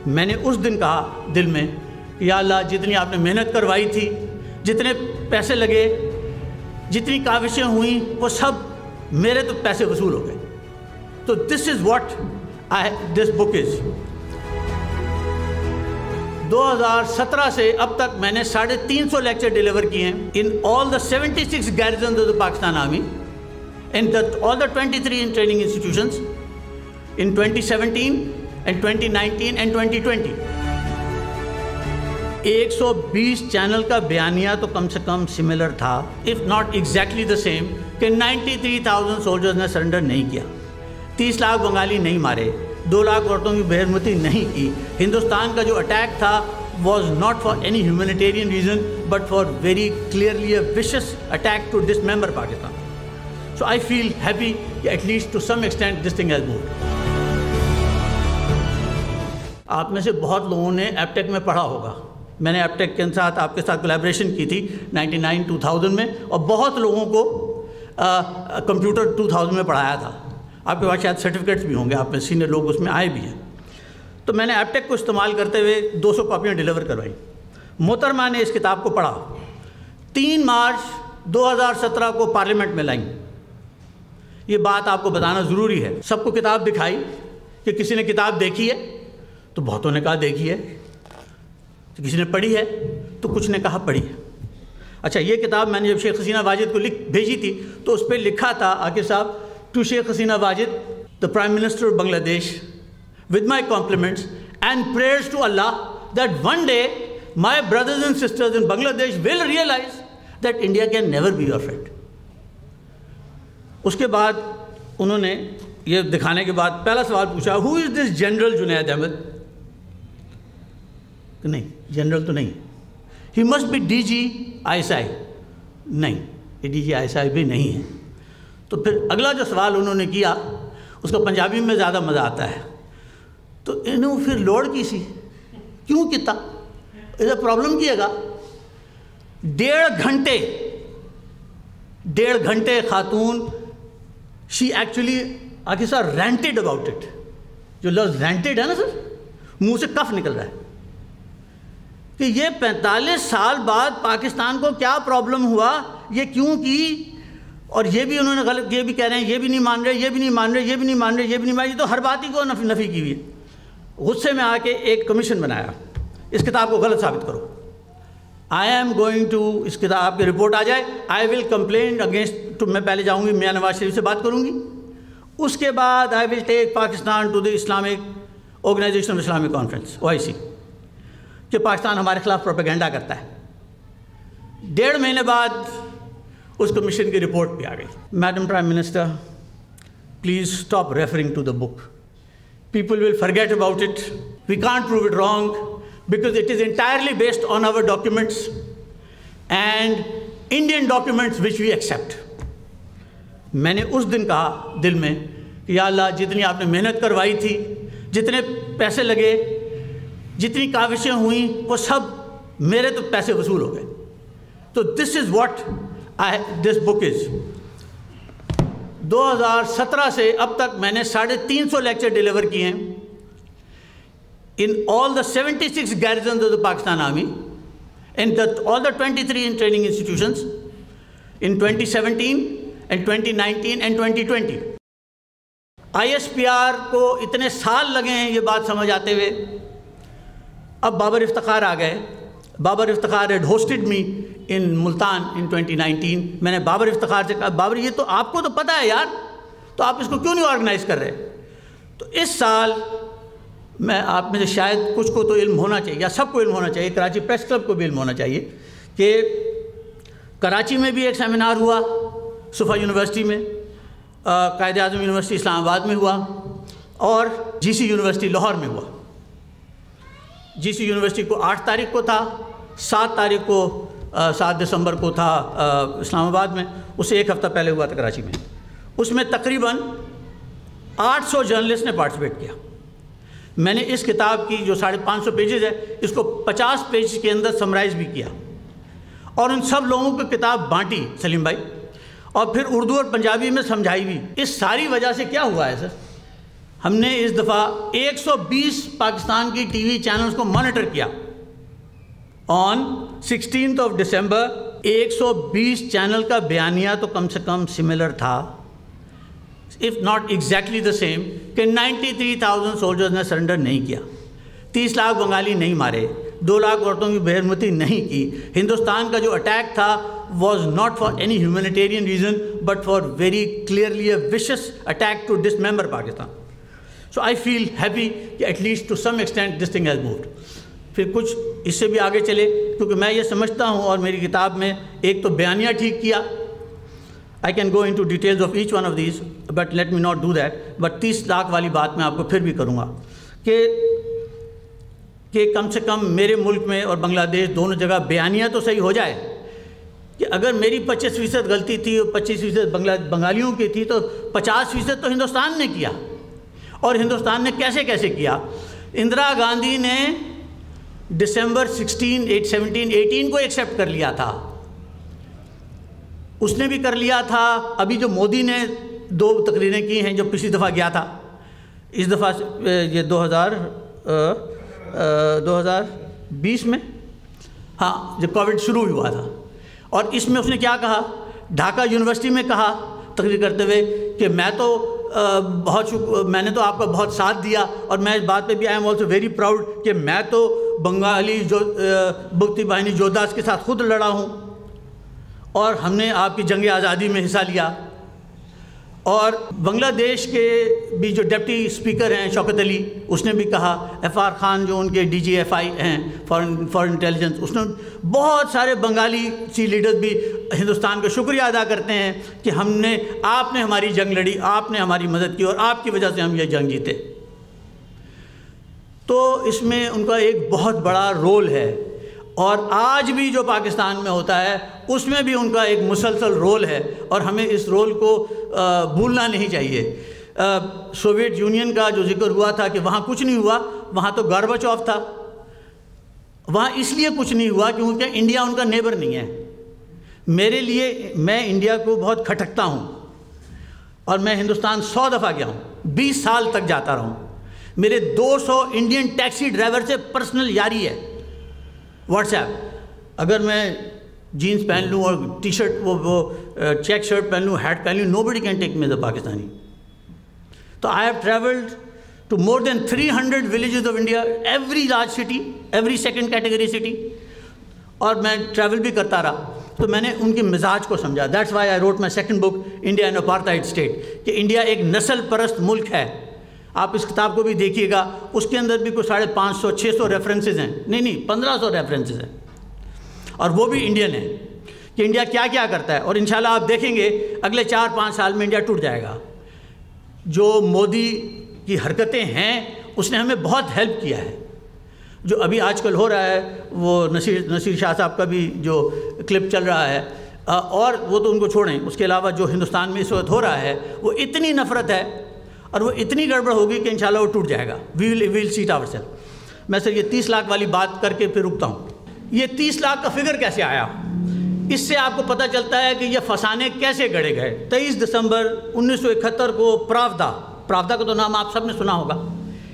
میں نے اس دن کہا دل میں کہ یا اللہ جتنی آپ نے محنت کروائی تھی، جتنے پیسے لگے، جتنی کاوشیں ہوئیں، وہ سب میرے تو پیسے وصول ہو گئے. تو دس از واٹ دس بک از. 2017 سے اب تک میں نے 350 لیکچر ڈیلیور کیے ہیں in all the 76 garrisons of the Pakistan army, in all the 23 in training institutions in 2017 and 2019 and 2020. 120 channel کا بیانیہ تو کم سے کم سملر تھا، if not exactly the same، کہ 93,000 سولجرز نے سرنڈر نہیں کیا، 30 لاکھ بنگالی نہیں مارے، 2 لاکھ عورتوں کی بے حرمتی نہیں کی. ہندوستان کا جو اٹیک تھا was not for any humanitarian reason but for very clearly a vicious attack to dismember Pakistan. So I feel happy that at least to some extent this thing has moved. آپ میں سے بہت لوگوں نے app ٹیک میں پڑھا ہوگا. میں نے ایپ ٹیک کے ساتھ آپ کے ساتھ کولیبریشن کی تھی 99-2000 میں، اور بہت لوگوں کو کمپیوٹر 2000 میں پڑھایا تھا. آپ کے پاس شاید سرٹیفکیٹس بھی ہوں گے، آپ میں سینئر لوگ اس میں آئے بھی ہیں. تو میں نے ایپ ٹیک کو استعمال کرتے ہوئے 200 کاپیاں ڈیلیور کروائیں. محترمہ نے اس کتاب کو پڑھا، 3 مارچ 2017 کو پارلیمنٹ میں لائیں. یہ بات آپ کو بتانا ضروری ہے. سب کو کتاب دکھائی کہ کسی نے کتاب دیکھی ہے، تو بہتوں نے کہا دیکھی ہے. کسی نے پڑھی ہے تو کچھ نے کہا پڑھی ہے. اچھا، یہ کتاب میں نے جب شیخ حسینہ واجد کو بھیجی تھی تو اس پہ لکھا تھا عاقب صاحب، to Sheikh Hasina Wajid the Prime Minister of Bangladesh, with my compliments and prayers to Allah that one day my brothers and sisters in Bangladesh will realize that India can never be your friend. اس کے بعد انہوں نے یہ دکھانے کے بعد پہلا سوال پوچھا، who is this general Junaid Ahmed? نہیں، جنرل تو نہیں. He must be D G I S I. نہیں، یہ ڈی جی آئی ایس آئی بھی نہیں ہے. تو پھر اگلا جو سوال انہوں نے کیا اس کا پنجابی میں زیادہ مزہ آتا ہے. تو انہوں پھر لوڑ کی سی کیوں کتا ادھر پرابلم کیے گا. 1.5 گھنٹے خاتون شی ایکچولی آگے سر رینٹڈ اباؤٹ اٹ. جو لفظ رینٹڈ ہے نا سر، منہ سے کف نکل رہا ہے کہ یہ 45 سال بعد پاکستان کو کیا پرابلم ہوا، یہ کیوں کی. اور یہ بھی انہوں نے غلط، یہ بھی کہہ رہے ہیں یہ بھی نہیں مان رہے، یہ بھی نہیں مان رہے، یہ بھی نہیں مان رہے، یہ بھی نہیں مان رہے. یہ تو ہر بات ہی کو نفی کی ہوئی ہے. غصے میں آ کے ایک کمیشن بنایا، اس کتاب کو غلط ثابت کرو. آئی ایم گوئنگ ٹو، اس کتاب کی رپورٹ آ جائے، آئی ول کمپلین اگینسٹ. میں پہلے جاؤں گی میاں نواز شریف سے بات کروں گی، اس کے بعد I will take Pakistan to the Islamic Organisation of Islamic Conference OIC، کہ پاکستان ہمارے خلاف پروپیگنڈا کرتا ہے. 1.5 مہینے بعد اس کمیشن کی رپورٹ بھی آ گئی. Madam prime minister, please stop referring to the book. People will forget about it. We can't prove it wrong because it is entirely based on our documents and Indian documents which we accept. میں نے اس دن کہا دل میں کہ یا اللہ جتنی آپ نے محنت کروائی تھی، جتنے پیسے لگے، جتنی کاوشیں ہوئیں، وہ سب میرے تو پیسے وصول ہو گئے. تو this is what this book is. 2017 سے اب تک میں نے 350 لیکچر ڈیلیور کیے ہیں in all the 76 garrisons of the Pakistan Army, and all the 23 in training institutions in 2017 and 2019 and 2020. ISPR کو اتنے سال لگے ہیں یہ بات سمجھ آتے ہوئے. اب بابر افتخار آ گئے. Babar Iftikhar had hosted me in Multan in 2019. میں نے بابر افتخار سے کہا بابر یہ تو آپ کو تو پتہ ہے یار، تو آپ اس کو کیوں نہیں آرگنائز کر رہے. تو اس سال میں آپ میں سے شاید کچھ کو تو علم ہونا چاہیے، یا سب کو علم ہونا چاہیے، کراچی پریس کلب کو بھی علم ہونا چاہیے کہ کراچی میں بھی ایک سیمینار ہوا، صفا یونیورسٹی میں، قائد اعظم یونیورسٹی اسلام آباد میں ہوا، اور جی سی یونیورسٹی لاہور میں ہوا. جی سی یونیورسٹی کو 8 تاریخ کو تھا، 7 تاریخ کو 7 دسمبر کو تھا اسلام آباد میں، اس سے 1 ہفتہ پہلے ہوا تھا کراچی میں. اس میں تقریباً 800 جرنلسٹ نے پارٹیسپیٹ کیا. میں نے اس کتاب کی جو 550 پیجز ہے اس کو 50 پیج کے اندر سمرائز بھی کیا، اور ان سب لوگوں کو کتاب بانٹی سلیم بھائی، اور پھر اردو اور پنجابی میں سمجھائی بھی. اس ساری وجہ سے کیا ہوا ہے سر ہم نے اس دفعہ 120 پاکستان کی ٹی وی چینلز کو مانیٹر کیا. آن 16 دسمبر 120 چینل کا بیانیہ تو کم سے کم سملر تھا, if not exactly the same, کہ 93,000 سولجرز نے سرنڈر نہیں کیا, 30 لاکھ بنگالی نہیں مارے, 2 لاکھ عورتوں کی بے حرمتی نہیں کی. ہندوستان کا جو اٹیک تھا was not for any humanitarian reason but for very clearly a vicious attack to dismember Pakistan. So I feel happy that at least to some extent this thing has moved. پھر کچھ اس سے بھی آگے چلے, کیونکہ میں یہ سمجھتا ہوں اور میری کتاب میں ایک تو بیانیہ ٹھیک کیا. I can go into details of each one of these, but let me not do that. But 30 lakh والی بات میں آپ کو پھر بھی کروں گا کہ کم سے کم میرے ملک میں اور بنگلہ دیش دونوں جگہ بیانیہ تو صحیح ہو جائے کہ اگر میری 25% غلطی تھی اور 25% بنگالیوں کی تھی تو 50% تو ہندوستان نے کیا. اور ہندوستان نے کیسے کیا؟ اندرا گاندھی نے دسمبر 18 کو ایکسیپٹ کر لیا تھا, اس نے بھی کر لیا تھا. ابھی جو مودی نے 2 تقریریں کی ہیں جو پچھلی دفعہ گیا تھا, اس دفعہ یہ 2020 میں, ہاں جب کووڈ شروع ہوا تھا, اور اس میں اس نے کیا کہا, ڈھاکہ یونیورسٹی میں کہا تقریر کرتے ہوئے کہ میں نے تو آپ کا بہت ساتھ دیا, اور میں اس بات پہ بھی I am also very proud کہ میں تو بنگالی بھکتی باہنی جودھاس کے ساتھ خود لڑا ہوں, اور ہم نے آپ کی جنگ آزادی میں حصہ لیا. اور بنگلہ دیش کے بھی جو ڈپٹی اسپیکر ہیں شوکت علی, اس نے بھی کہا, ایف آر خان جو ان کے DGFI ہیں فارن انٹیلیجنس, اس نے بہت سارے بنگالی سی لیڈرز بھی ہندوستان کا شکریہ ادا کرتے ہیں کہ آپ نے ہماری جنگ لڑی, آپ نے ہماری مدد کی, اور آپ کی وجہ سے ہم یہ جنگ جیتے. تو اس میں ان کا ایک بہت بڑا رول ہے, اور آج بھی جو پاکستان میں ہوتا ہے اس میں بھی ان کا ایک مسلسل رول ہے, اور ہمیں اس رول کو بھولنا نہیں چاہیے. سوویت یونین کا جو ذکر ہوا تھا کہ وہاں کچھ نہیں ہوا, وہاں تو گارباچوف تھا. وہاں اس لیے کچھ نہیں ہوا کیونکہ انڈیا ان کا نیبر نہیں ہے. میرے لیے, میں انڈیا کو بہت کھٹکتا ہوں, اور میں ہندوستان 100 دفعہ گیا ہوں, 20 سال تک جاتا رہا ہوں. میرے 200 انڈین ٹیکسی ڈرائیور سے پرسنل یاری ہے, واٹس ایپ. اگر میں جینس پہن لوں اور ٹی شرٹ وہ چیک شرٹ پہن لوں, ہیٹ پہن لوں, نو بڈی can take me is a Pakistani. تو I have travelled to more than 300 villages of India, every large city, every second category city, اور میں ٹریول بھی کرتا رہا. تو میں نے ان کے مزاج کو سمجھا. That's why I wrote my second book India and apartheid state, کہ انڈیا ایک نسل پرست ملک ہے. آپ اس کتاب کو بھی دیکھیے گا, اس کے اندر بھی کوئی 550-600 ریفرنسز ہیں, نہیں 1500 ریفرنسز ہیں, اور وہ بھی انڈین ہیں کہ انڈیا کیا کیا کرتا ہے. اور انشاءاللہ آپ دیکھیں گے اگلے 4-5 سال میں انڈیا ٹوٹ جائے گا. جو مودی کی حرکتیں ہیں اس نے ہمیں بہت ہیلپ کیا ہے. جو ابھی آج کل ہو رہا ہے, وہ نصیر شاہ صاحب کا بھی جو کلپ چل رہا ہے, اور وہ تو ان کو چھوڑیں, اس کے علاوہ جو ہندوستان میں اس وقت ہو رہا ہے وہ اتنی نفرت ہے اور وہ اتنی گڑبڑ ہوگی کہ انشاءاللہ وہ ٹوٹ جائے گا. وی ول سی اٹ آور سیلف. میں سر یہ 30 لاکھ والی بات کر کے پھر رکتا ہوں. یہ 30 لاکھ کا فگر کیسے آیا, اس سے آپ کو پتہ چلتا ہے کہ یہ فسانے کیسے گڑے گئے. 23 دسمبر 1971 کو پراودا کا تو نام آپ سب نے سنا ہوگا.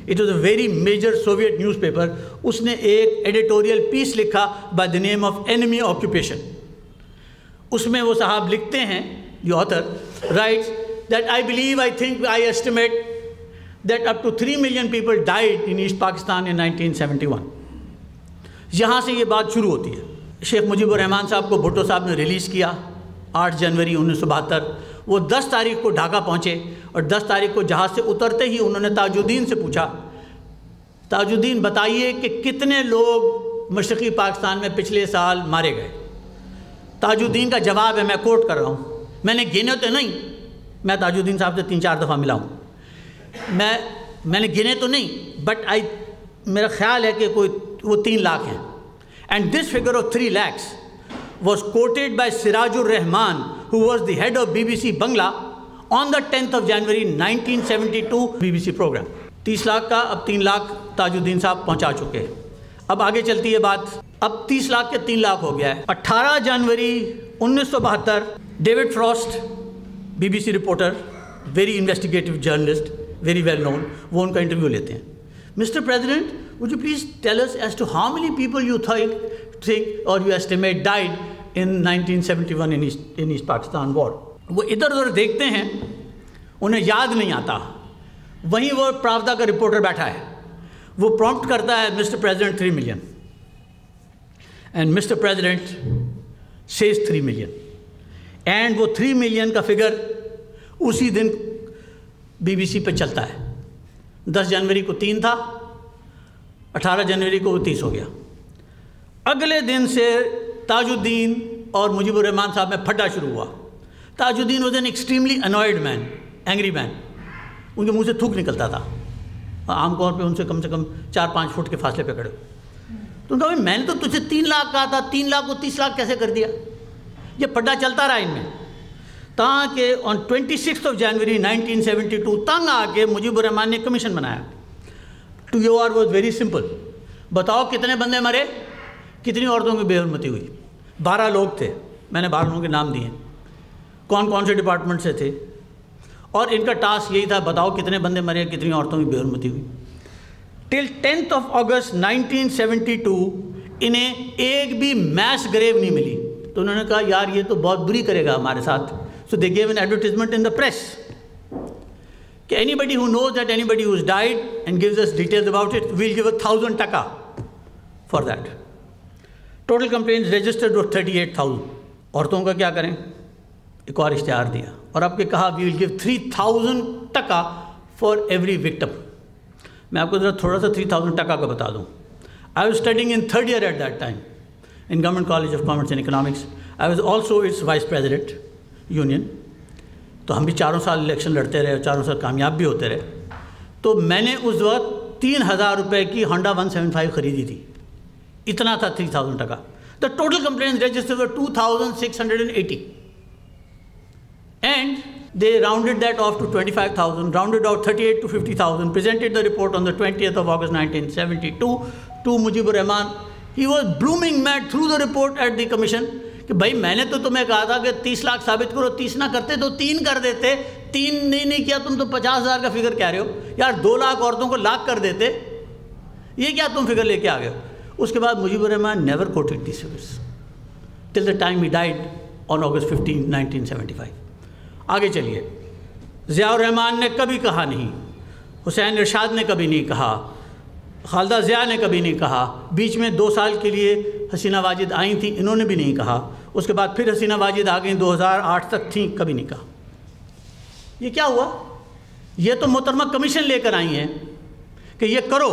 It was a very major Soviet newspaper. اس نے ایک ایڈیٹوریل پیس لکھا by the name of enemy occupation. اس میں وہ صاحب لکھتے ہیں, the author writes that I estimate that up to 3 million people died in East Pakistan in 1971. یہاں سے یہ بات شروع ہوتی ہے. شیخ مجیب الرحمان صاحب کو بھٹو صاحب نے ریلیز کیا 8 جنوری 1972. وہ 10 تاریخ کو ڈھاکہ پہنچے, اور 10 تاریخ کو جہاز سے اترتے ہی انہوں نے تاج الدین سے پوچھا, تاج الدین بتائیے کہ کتنے لوگ مشرقی پاکستان میں پچھلے سال مارے گئے. تاج الدین کا جواب ہے, میں کوٹ کر رہا ہوں, میں نے گنے تو نہیں, میں تاج الدین صاحب سے 3-4 دفعہ ملا ہوں, میں نے گنے تو نہیں, بٹ میرا خیال ہے کہ وہ 3 لاکھ ہیں. And this figure of 3 lakhs was quoted by Siraj ur-Rahman, who was the head of BBC Bangla, on the 10th of January 1972 BBC program. 30 lakh کا اب 3 لاکھ تاج الدین صاحب پہنچا چکے. اب آگے چلتی ہے بات. اب 30 لاکھ کے 3 لاکھ ہو گیا ہے. 18 جنوری 1972 David Frost BBC reporter, very investigative journalist, very well known, وہ ان کا انٹرویو لیتے ہیں. Mister president, would you please tell us as to how many people you think or you estimate died in 1971 in East Pakistan war? وہ ادھر ادھر دیکھتے ہیں, انہیں یاد نہیں آتا. وہیں وہ پراودا کا رپورٹر بیٹھا ہے, وہ پرومپٹ کرتا ہے mister president 3 million, and mister president says 3 million, and وہ 3 million کا فگر اسی دن BBC پہ چلتا ہے. 10 جنوری کو 3 تھا, 18 جنوری کو وہ 30 ہو گیا. اگلے دن سے تاج الدین اور مجیب الرحمان صاحب میں پھڈا شروع ہوا. Tajuddin was an extremely annoyed man, angry man. ان کے منہ سے تھوک نکلتا تھا, عام طور پہ ان سے کم 4-5 فٹ کے فاصلے پہ کھڑے. تو انہوں نے کہا میں نے تو تجھے 3 لاکھ کہا تھا, 3 لاکھ کو 30 لاکھ کیسے کر دیا؟ یہ پھڈا چلتا رہا ان میں, تاکہ آن 26 جنوری 1972 تنگ آ کے مجیب الرحمان نے کمیشن بنایا. To you R was very simple, بتاؤ کتنے بندے مرے, کتنی عورتوں کی بے حرمتی ہوئی. 12 لوگ تھے, میں نے 12 لوگوں کے نام دیے, کون کون سے ڈپارٹمنٹ سے تھے, اور ان کا ٹاسک یہی تھا بتاؤ کتنے بندے مرے, کتنی عورتوں کی بے حرمتی ہوئی. ٹل 10 اگست 1972 انہیں ایک بھی میس گریو نہیں ملی. تو انہوں نے کہا یار یہ تو بہت بری کرے گا ہمارے ساتھ. So they gave an advertisement in the press کہ anybody who knows that anybody who's died and gives us details about it, we'll give 1,000 taka for that. Total complaints registered were 38,000. عورتوں کا کیا کریں, ایک اور اشتہار دیا اور آپ کے کہا we will give 3,000 taka for every victim. میں آپ کو ذرا تھوڑا سا 3,000 taka کا بتا دوں. I was studying in 3rd year at that time in Government College of Commerce and Economics. I was also its vice president union. تو ہم بھی 4 سال الیکشن لڑتے رہے, 4 سال کامیاب بھی ہوتے رہے. تو میں نے اس وقت 3,000 روپے کی ہونڈا 175 خریدی تھی, اتنا تھا 3,000 taka. The total complaints registered were 2,680 and they rounded that off to 25,000, rounded out 38 to 50,000, presented the report on the 20th of August 1972 to Mujibur Rahman. He was blooming mad through the report at the commission کہ بھائی میں نے تو تمہیں کہا تھا کہ 30 لاکھ ثابت کرو, 30 نہ کرتے تو 3 کر دیتے, 3 نہیں کیا, تم تو 50,000 کا فگر کہہ رہے ہو یار, 2 لاکھ عورتوں کو لاکھ کر دیتے, یہ کیا تم فگر لے کے آ گئے ہو. اس کے بعد Mujibur Rahman never quoted these figures till the time he died on August 15, 1975. آگے چلیے. ضیاء الرحمان نے کبھی کہا نہیں, حسین ارشاد نے کبھی نہیں کہا, خالدہ ضیاء نے کبھی نہیں کہا, بیچ میں 2 سال کے لیے حسینہ واجد آئی تھیں, انہوں نے بھی نہیں کہا, اس کے بعد پھر حسینہ واجد آ گئیں 2008 تک تھیں, کبھی نہیں کہا. یہ کیا ہوا؟ یہ تو محترمہ کمیشن لے کر آئی ہیں کہ یہ کرو,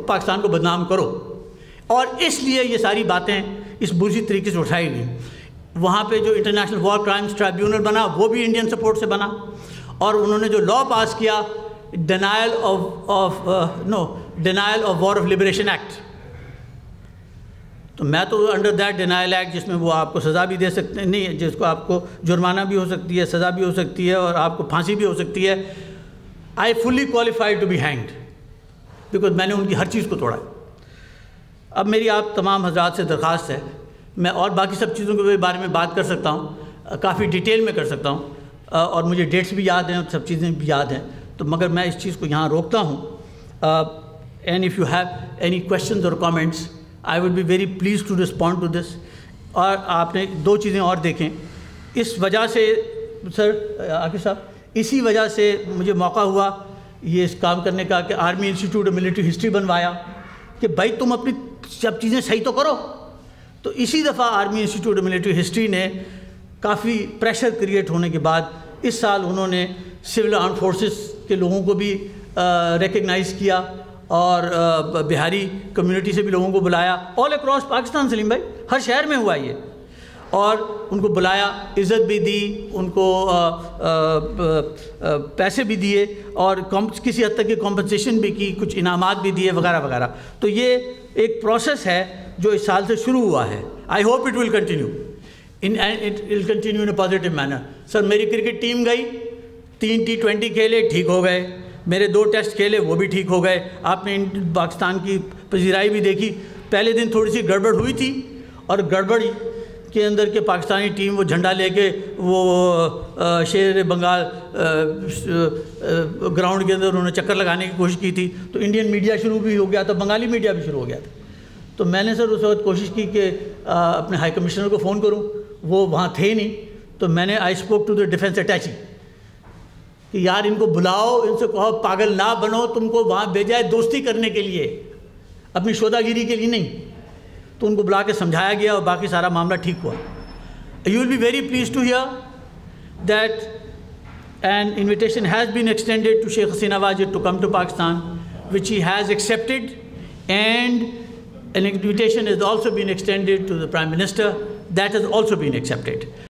پاکستان کو بدنام کرو, اور اس لیے یہ ساری باتیں اس بری طریقے سے اٹھائی گئیں. وہاں پہ جو انٹرنیشنل وار کرائمز ٹرائبیونل بنا وہ بھی انڈین سپورٹ سے بنا, اور انہوں نے جو لا پاس کیا denial of war of liberation act, تو میں تو انڈر دیٹ ڈینائل ایکٹ جس میں وہ آپ کو سزا بھی دے سکتے ہیں, نہیں جس کو آپ کو جرمانہ بھی ہو سکتی ہے, سزا بھی ہو سکتی ہے, اور آپ کو پھانسی بھی ہو سکتی ہے. I fully qualified to be hanged because میں نے ان کی ہر چیز کو توڑا. اب میری آپ تمام حضرات سے درخواست ہے, میں اور باقی سب چیزوں کے بارے میں بات کر سکتا ہوں, کافی ڈیٹیل میں کر سکتا ہوں, اور مجھے ڈیٹس بھی یاد ہیں, سب چیزیں بھی یاد ہیں, تو مگر میں اس چیز کو یہاں روکتا ہوں. And if you have any questions اور comments I would be very please to respond to this. اور آپ نے 2 چیزیں اور دیکھیں, اس وجہ سے سر عاقب صاحب, اسی وجہ سے مجھے موقع ہوا یہ اس کام کرنے کا کہ army institute of military history بنوایا کہ بھائی تم اپنی سب چیزیں صحیح تو کرو. تو اسی دفعہ army institute of military history نے کافی پریشر کریٹ ہونے کے بعد اس سال انہوں نے سول آرم فورسز کے لوگوں کو بھی ریکگنائز کیا, اور بہاری کمیونٹی سے بھی لوگوں کو بلایا, آل اکراس پاکستان. سلیم بھائی ہر شہر میں ہوا یہ, اور ان کو بلایا, عزت بھی دی, ان کو پیسے بھی دیے, اور کسی حد تک کی کمپنسیشن بھی کی, کچھ انعامات بھی دیے وغیرہ وغیرہ. تو یہ ایک پروسیس ہے جو اس سال سے شروع ہوا ہے. I hope it will continue it will continue in a positive manner. Sir میری کرکٹ ٹیم گئی, 3 T20 کھیلے, ٹھیک ہو گئے. میرے 2 ٹیسٹ کھیلے, وہ بھی ٹھیک ہو گئے. آپ نے پاکستان کی پذیرائی بھی دیکھی. پہلے دن تھوڑی سی گڑبڑ ہوئی تھی, اور گڑبڑ کے اندر کہ پاکستانی ٹیم وہ جھنڈا لے کے وہ شیر بنگال گراؤنڈ کے اندر انہوں نے چکر لگانے کی کوشش کی تھی، تو انڈین میڈیا شروع بھی ہو گیا تھا، بنگالی میڈیا بھی شروع ہو گیا تھا. تو میں نے سر اس وقت کوشش کی کہ اپنے ہائی کمشنر کو فون کروں، وہ وہاں تھے نہیں. تو میں نے I spoke to the defence attaché کہ یار ان کو بلاؤ، ان سے کہو پاگل نہ بنو، تم کو وہاں بھیجا ہے دوستی کرنے کے لیے، اپنی شودہ گیری کے لیے نہیں. تو ان کو بلا کے سمجھایا گیا اور باقی سارا معاملہ ٹھیک ہوا. You will be very pleased to hear that an invitation has been extended to Sheikh Hasina Wajid to come to Pakistan, which he has accepted, and an invitation has also been extended to the Prime Minister, that has also been accepted.